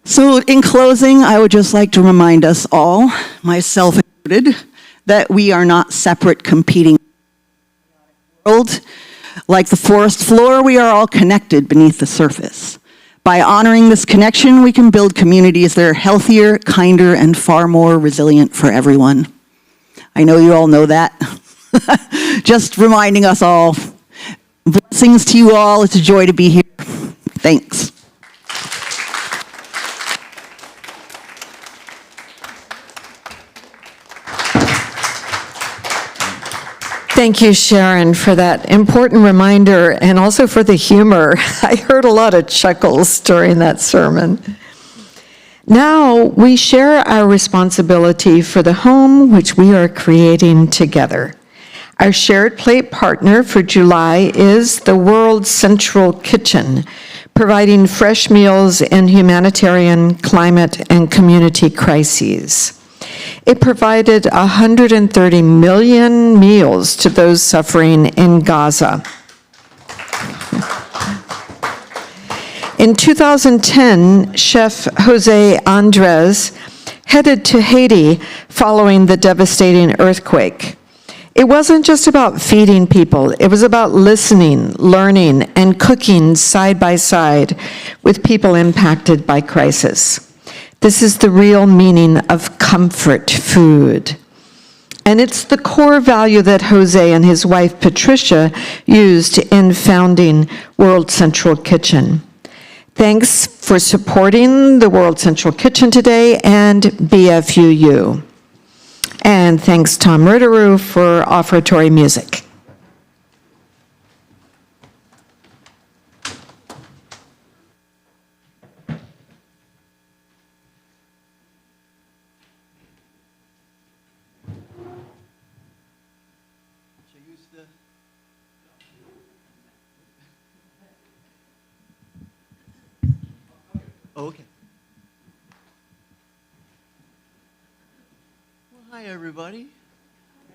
So in closing, I would just like to remind us all, myself included, that we are not separate competing world. Like the forest floor, we are all connected beneath the surface. By honoring this connection, we can build communities that are healthier, kinder, and far more resilient for everyone. I know you all know that. Just reminding us all. Blessings to you all. It's a joy to be here. Thanks. Thank you, Sharon, for that important reminder and also for the humor. I heard a lot of chuckles during that sermon. Now we share our responsibility for the home which we are creating together. Our shared plate partner for July is the World Central Kitchen, providing fresh meals in humanitarian, climate, and community crises. It provided 130 million meals to those suffering in Gaza. In 2010, Chef Jose Andres headed to Haiti following the devastating earthquake. It wasn't just about feeding people, it was about listening, learning, and cooking side by side with people impacted by crisis. This is the real meaning of comfort food. And it's the core value that Jose and his wife Patricia used in founding World Central Kitchen. Thanks for supporting the World Central Kitchen today and BFUU. And thanks Tom Rudderow for offertory music. Okay. Well, hi, everybody.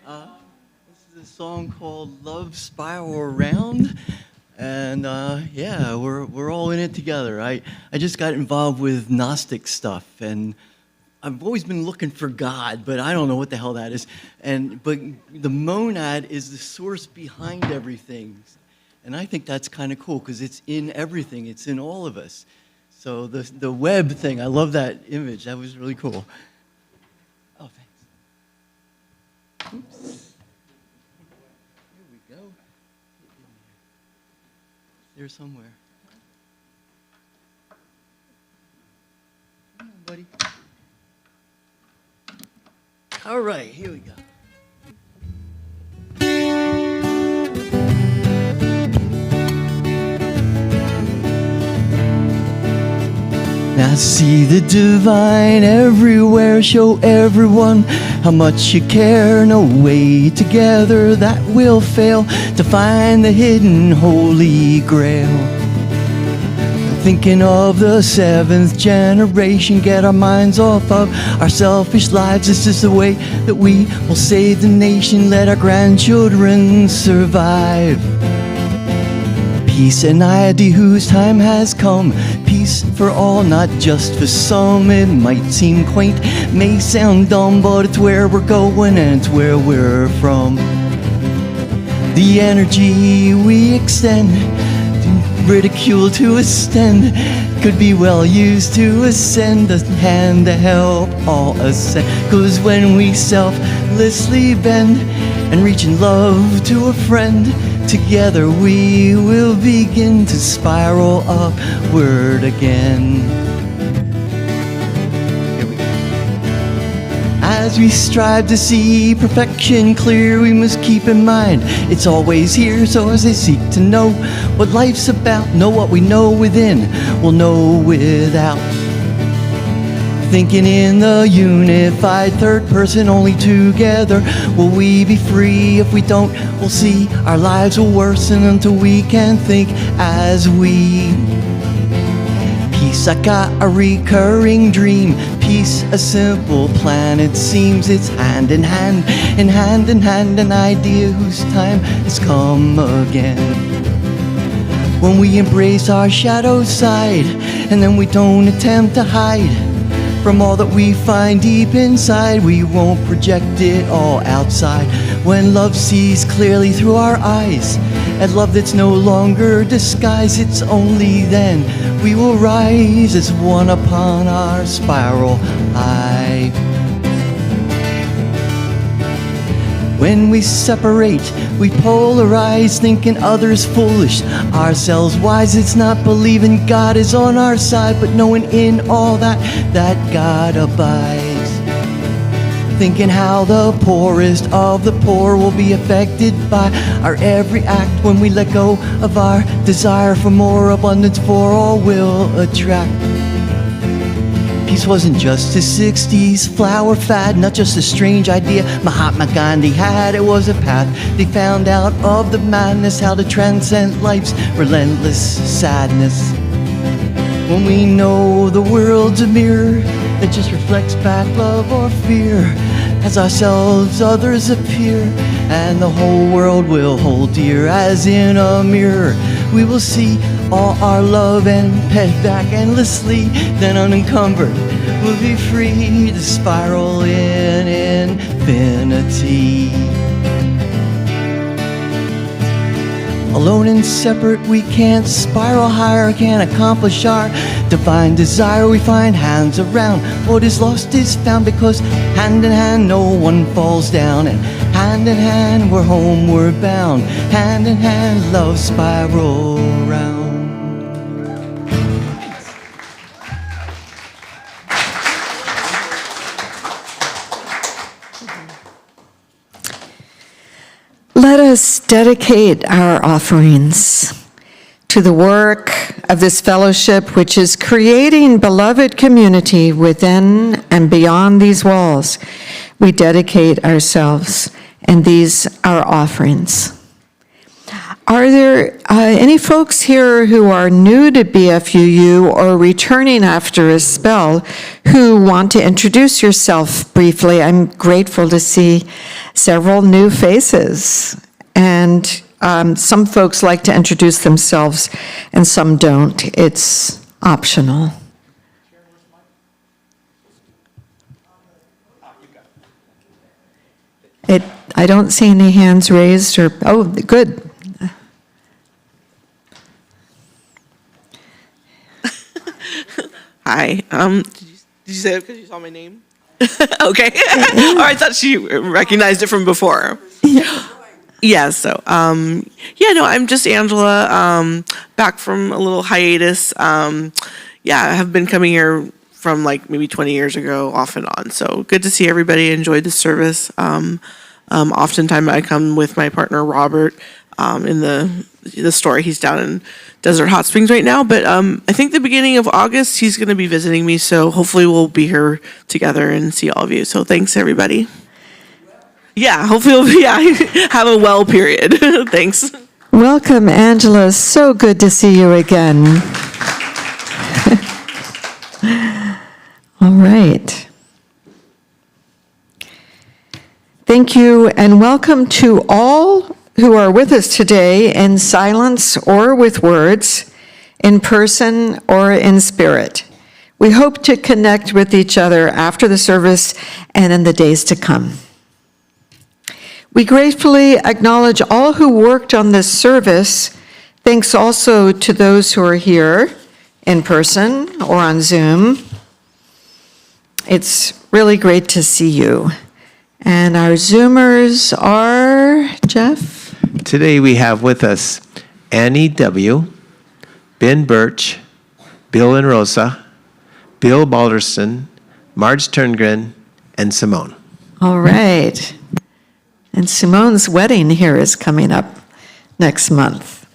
This is a song called Love Spiral Around. And yeah, we're all in it together. I just got involved with Gnostic stuff. And I've always been looking for God, but I don't know what the hell that is. But the monad is the source behind everything. And I think that's kind of cool because it's in everything. It's in all of us. So the web thing, I love that image. That was really cool. Oh, thanks. Oops. Here we go. There somewhere. Come on, buddy. All right, here we go. Now see the divine everywhere, show everyone how much you care. No way together that will fail to find the hidden holy grail. Thinking of the seventh generation, get our minds off of our selfish lives. This is the way that we will save the nation, let our grandchildren survive. Peace and ID whose time has come. Peace for all, not just for some. It might seem quaint, may sound dumb, but it's where we're going and it's where we're from. The energy we extend, ridicule to ascend, could be well used to ascend, a hand to help all ascend. 'Cause when we selflessly bend and reach in love to a friend, together we will begin to spiral upward again. Here we go. As we strive to see perfection clear, we must keep in mind it's always here. So as I seek to know what life's about, know what we know within, we'll know without. Thinking in the unified third person, only together will we be free. If we don't, we'll see our lives will worsen until we can think as we. Peace, I got a recurring dream. Peace, a simple plan. It seems it's hand in hand, and hand in hand, an idea whose time has come again. When we embrace our shadow side, and then we don't attempt to hide from all that we find deep inside, we won't project it all outside. When love sees clearly through our eyes, at love that's no longer disguised, it's only then we will rise as one upon our spiral high. When we separate, we polarize, thinking others foolish, ourselves wise. It's not believing God is on our side, but knowing in all that God abides. Thinking how the poorest of the poor will be affected by our every act. When we let go of our desire for more abundance, for all will attract. Peace wasn't just a 60s flower fad, not just a strange idea Mahatma Gandhi had. It was a path they found out of the madness, how to transcend life's relentless sadness. When we know the world's a mirror that just reflects back love or fear, as ourselves others appear, and the whole world will hold dear. As in a mirror we will see all our love and pet back endlessly, then unencumbered we'll be free to spiral in infinity. Alone and separate, we can't spiral higher, can't accomplish our divine desire. We find hands around, what is lost is found, because hand in hand no one falls down, and hand in hand we're homeward bound. Hand in hand love spiral round. Let us dedicate our offerings to the work of this fellowship, which is creating beloved community within and beyond these walls. We dedicate ourselves and these our offerings. Are there any folks here who are new to BFUU or returning after a spell who want to introduce yourself briefly? I'm grateful to see several new faces, and some folks like to introduce themselves and some don't. It's optional. I don't see any hands raised or, oh, good. Hi. Did you say it because you saw my name? Okay. Or I thought she recognized it from before. Yeah. So, I'm just Angela. Back from a little hiatus. I have been coming here from like maybe 20 years ago, off and on. So good to see everybody. Enjoyed the service. Oftentimes I come with my partner Robert in the store. He's down in Desert Hot Springs right now, but I think the beginning of August he's going to be visiting me, so hopefully we'll be here together and see all of you. So thanks everybody. Yeah, hopefully we'll have a well period. Thanks. Welcome, Angela. So good to see you again. All right. Thank you, and welcome to all who are with us today in silence or with words, in person or in spirit. We hope to connect with each other after the service and in the days to come. We gratefully acknowledge all who worked on this service. Thanks also to those who are here in person or on Zoom. It's really great to see you. And our Zoomers are, Jeff? Today we have with us Annie W., Ben Birch, Bill and Rosa, Bill Balderston, Marge Turngren, and Simone. All right. And Simone's wedding here is coming up next month.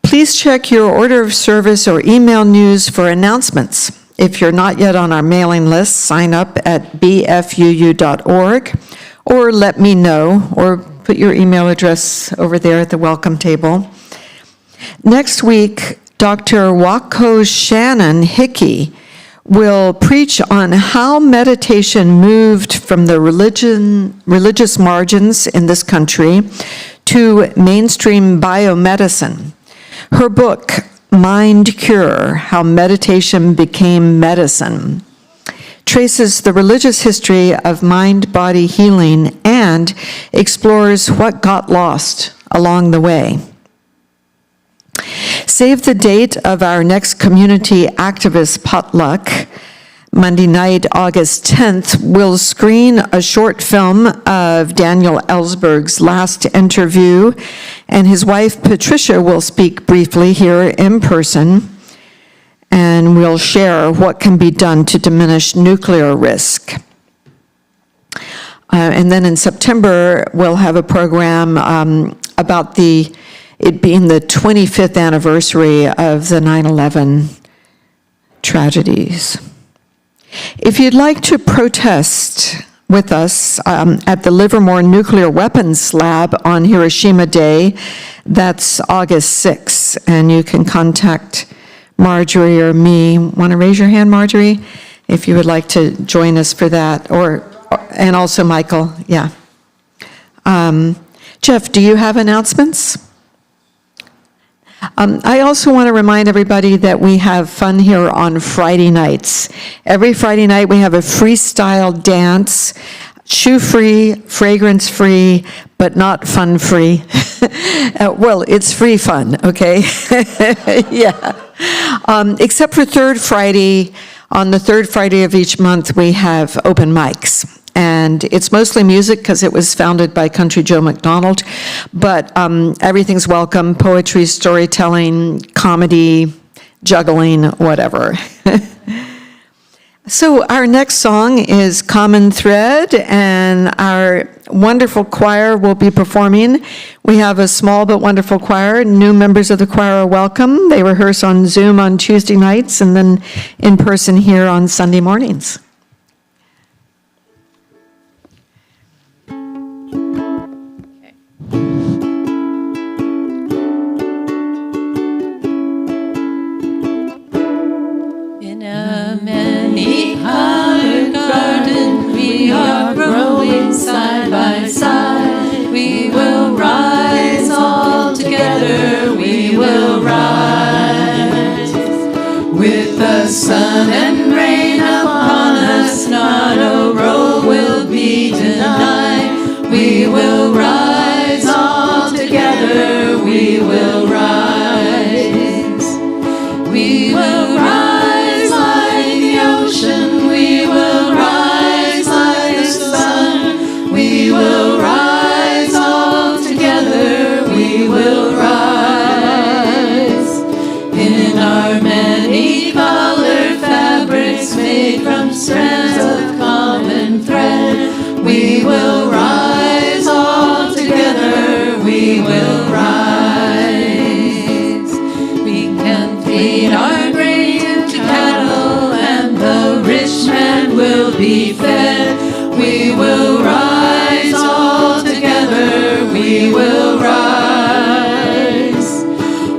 Please check your order of service or email news for announcements. If you're not yet on our mailing list, sign up at bfuu.org or let me know, or put your email address over there at the welcome table. Next week, Dr. Wako Shannon Hickey will preach on how meditation moved from the religious margins in this country to mainstream biomedicine. Her book, Mind Cure, How Meditation Became Medicine, traces the religious history of mind-body healing and explores what got lost along the way. Save the date of our next community activist potluck. Monday night, August 10th, we'll screen a short film of Daniel Ellsberg's last interview, and his wife Patricia will speak briefly here in person, and we'll share what can be done to diminish nuclear risk. And then in September, we'll have a program about it being the 25th anniversary of the 9/11 tragedies. If you'd like to protest with us at the Livermore Nuclear Weapons Lab on Hiroshima Day, that's August 6th, and you can contact Marjorie or me. Want to raise your hand, Marjorie, if you would like to join us for that, and also Michael, yeah. Jeff, do you have announcements? I also want to remind everybody that we have fun here on Friday nights. Every Friday night we have a freestyle dance, shoe-free, fragrance-free, but not fun-free. Well, it's free fun, okay? Yeah. Except for third Friday, on the third Friday of each month, we have open mics. And it's mostly music because it was founded by Country Joe McDonald. But everything's welcome: poetry, storytelling, comedy, juggling, whatever. So our next song is Common Thread, and our wonderful choir will be performing. We have a small but wonderful choir. New members of the choir are welcome. They rehearse on Zoom on Tuesday nights and then in person here on Sunday mornings. In a many-colored garden, we are growing side by side. We will rise all together, we will rise. With the sun and rain upon us, not a row will be denied. We will rise all together, we will rise. We will rise like the ocean, we will rise like the sun. We will rise all together, we will rise. In our many-colored fabrics made from strands of common thread, we will rise all together, we will rise. We can feed our grain to cattle, and the rich man will be fed. We will rise all together, we will rise.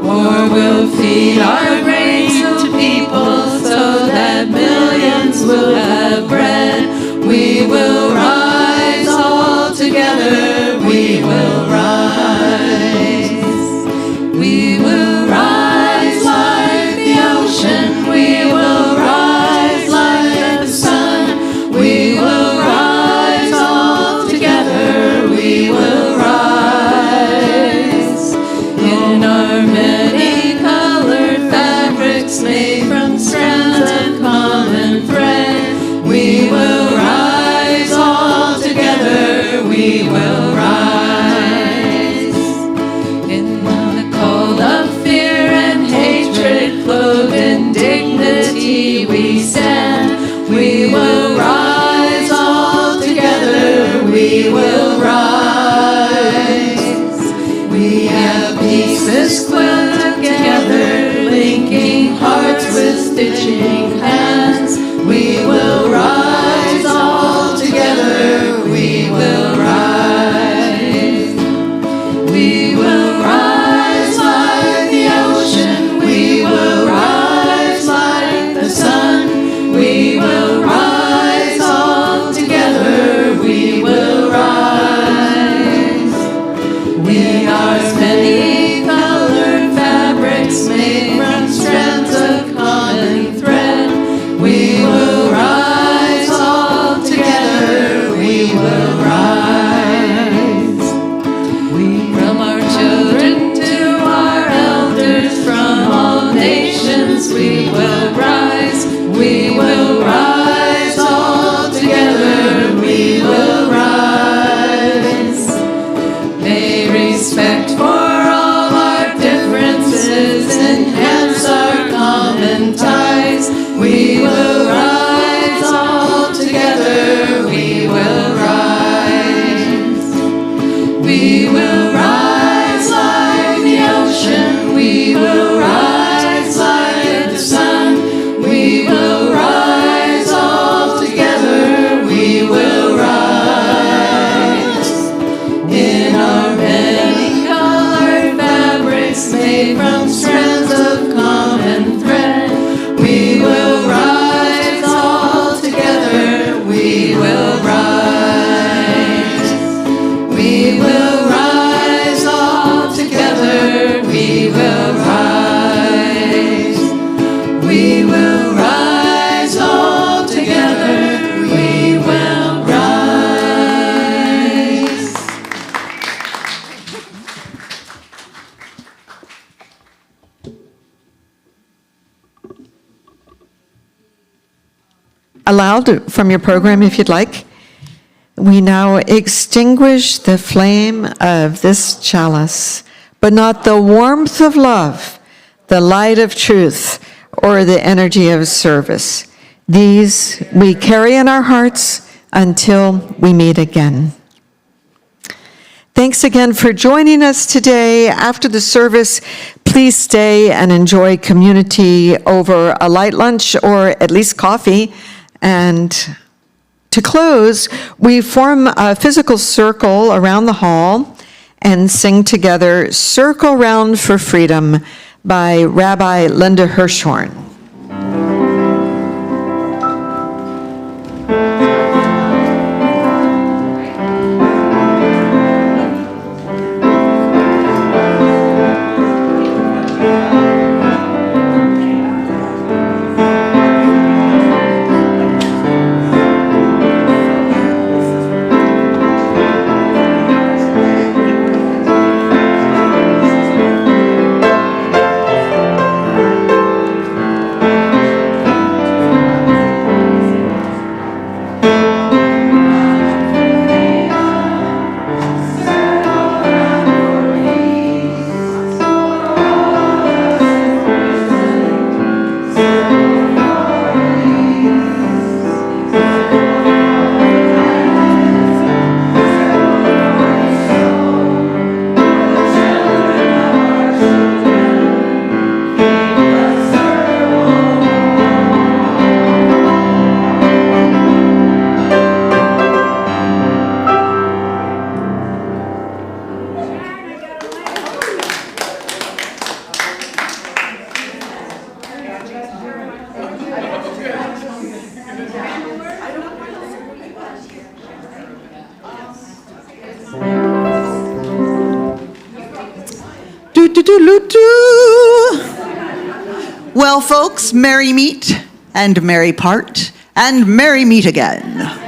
Or we'll feed our grain to people so that millions will have bread. We will rise all together, we will rise. We will rise like the ocean, we will rise like the sun. We will rise all together, we will rise. In our many-colored fabrics made from strands of common thread, we will rise all together, we will rise. In the cold of fear and hatred, clothed in dignity, we stand. We will rise all together, we will rise. We have pieces quilled together, linking hearts with stitching hands. We will rise all together, we will rise. We will rise like the ocean, we will rise like the sun. We will rise all together, we will rise. We are many-colored aloud from your program if you'd like. We now extinguish the flame of this chalice, but not the warmth of love, the light of truth, or the energy of service. These we carry in our hearts until we meet again. Thanks again for joining us today. After the service, please stay and enjoy community over a light lunch or at least coffee. And to close, we form a physical circle around the hall and sing together Circle Round for Freedom by Rabbi Linda Hirschhorn. Well, folks, merry meet and merry part and merry meet again.